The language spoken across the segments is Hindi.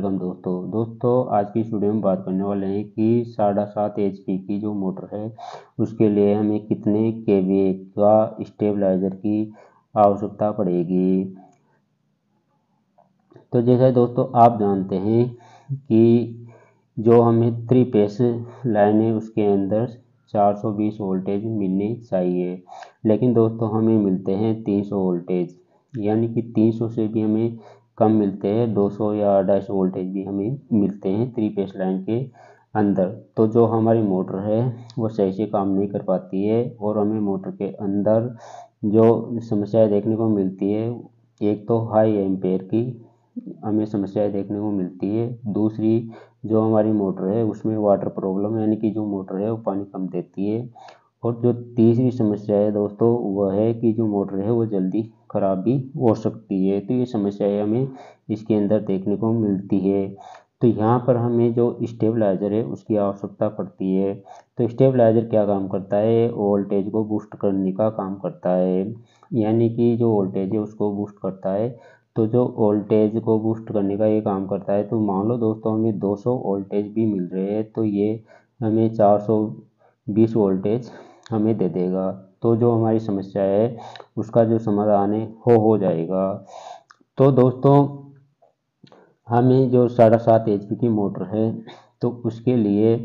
वेलकम दोस्तों आज की इस वीडियो में बात करने वाले हैं कि 7.5 HP की जो मोटर है उसके लिए हमें कितने kVA का स्टेबलाइजर की आवश्यकता पड़ेगी। तो जैसा दोस्तों आप जानते हैं कि जो हमें 3 फेस लाइन है उसके अंदर 420 वोल्टेज मिलने चाहिए, लेकिन दोस्तों हमें मिलते हैं 300 वोल्टेज, यानी कि 300 से भी हमें कम मिलते हैं। 200 या 250 वोल्टेज भी हमें मिलते हैं 3 फेस लाइन के अंदर। तो जो हमारी मोटर है वो सही से काम नहीं कर पाती है और हमें मोटर के अंदर जो समस्याएं देखने को मिलती है, एक तो हाई एम्पेयर की हमें समस्याएं देखने को मिलती है, दूसरी जो हमारी मोटर है उसमें वाटर प्रॉब्लम, यानी कि जो मोटर है वो पानी कम देती है, और जो तीसरी समस्या है दोस्तों वह है कि जो मोटर है वो जल्दी ख़राब भी हो सकती है। तो ये समस्याएं हमें इसके अंदर देखने को मिलती है। तो यहाँ पर हमें जो स्टेबलाइजर है उसकी आवश्यकता पड़ती है। तो स्टेबलाइजर क्या काम करता है? वोल्टेज को बूस्ट करने का काम करता है, यानी कि जो वोल्टेज है उसको बूस्ट करता है। तो जो वोल्टेज को बूस्ट करने का ये काम करता है, तो मान लो दोस्तों हमें 200 वोल्टेज भी मिल रहे हैं तो ये हमें 420 वोल्टेज हमें दे देगा। तो जो हमारी समस्या है उसका जो समाधान है हो जाएगा। तो दोस्तों हमें जो 7.5 HP की मोटर है तो उसके लिए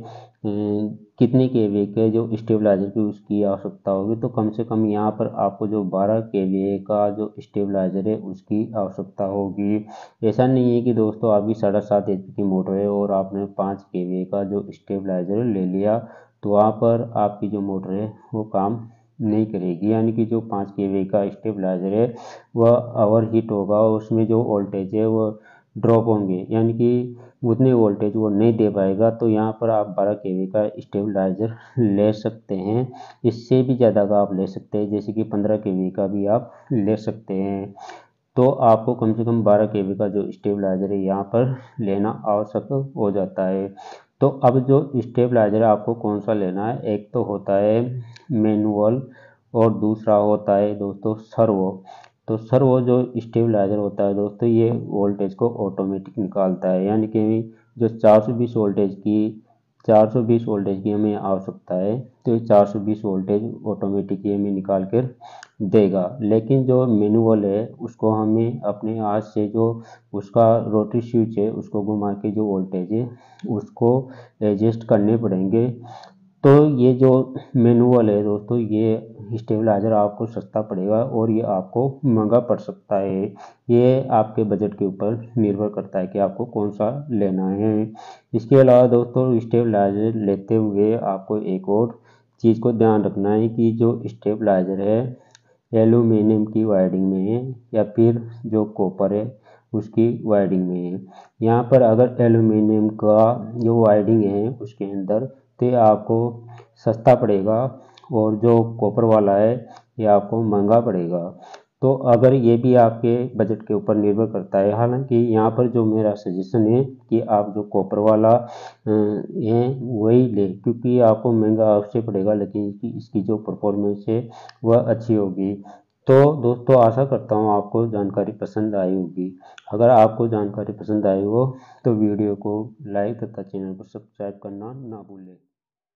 कितने kVA के जो स्टेबलाइजर की उसकी आवश्यकता होगी, तो कम से कम यहाँ पर आपको जो 12 kVA का जो स्टेबलाइजर है उसकी आवश्यकता होगी। ऐसा नहीं है कि दोस्तों आपकी 7.5 HP की मोटर है और आपने 5 kVA का जो स्टेबलाइजर ले लिया तो वहाँ पर आपकी जो मोटर है वो काम नहीं करेगी, यानी कि जो 5 kVA का स्टेबलाइजर है वह ओवर हीट होगा और उसमें जो वोल्टेज है वो ड्रॉप होंगे, यानी कि उतने वोल्टेज वो नहीं दे पाएगा। तो यहाँ पर आप 12 kVA का स्टेबलाइजर ले सकते हैं, इससे भी ज़्यादा का आप ले सकते हैं, जैसे कि 15 kVA का भी आप ले सकते हैं। तो आपको कम से कम 12 kVA का जो स्टेबलाइजर है यहाँ पर लेना आवश्यक हो जाता है। तो अब जो स्टेबलाइजर आपको कौन सा लेना है, एक तो होता है मैनुअल और दूसरा होता है दोस्तों सर्वो। तो सर्वो जो स्टेबलाइजर होता है दोस्तों ये वोल्टेज को ऑटोमेटिक निकालता है, यानी कि जो 420 वोल्टेज की हमें आवश्यकता है तो 420 वोल्टेज ऑटोमेटिक हमें निकाल कर देगा। लेकिन जो मैनुअल है उसको हमें अपने हाथ से जो उसका रोटरी स्विच है उसको घुमा के जो वोल्टेज है उसको एडजस्ट करने पड़ेंगे। तो ये जो मैनुअल है दोस्तों ये स्टेबलाइजर आपको सस्ता पड़ेगा और ये आपको महंगा पड़ सकता है। ये आपके बजट के ऊपर निर्भर करता है कि आपको कौन सा लेना है। इसके अलावा दोस्तों स्टेबलाइजर लेते हुए आपको एक और चीज़ को ध्यान रखना है कि जो स्टेबलाइजर है एल्यूमिनियम की वायरिंग में है या फिर जो कॉपर है उसकी वायरिंग में है। यहाँ पर अगर एल्यूमिनियम का जो वायरिंग है उसके अंदर तो ये आपको सस्ता पड़ेगा और जो कॉपर वाला है ये आपको महंगा पड़ेगा। तो अगर ये भी आपके बजट के ऊपर निर्भर करता है, हालांकि यहाँ पर जो मेरा सजेशन है कि आप जो कॉपर वाला है वही ले, क्योंकि आपको महंगा अवश्य पड़ेगा लेकिन इसकी जो परफॉर्मेंस है वह अच्छी होगी। तो दोस्तों आशा करता हूँ आपको जानकारी पसंद आई होगी। अगर आपको जानकारी पसंद आई हो तो वीडियो को लाइक तथा चैनल को सब्सक्राइब करना ना भूलें।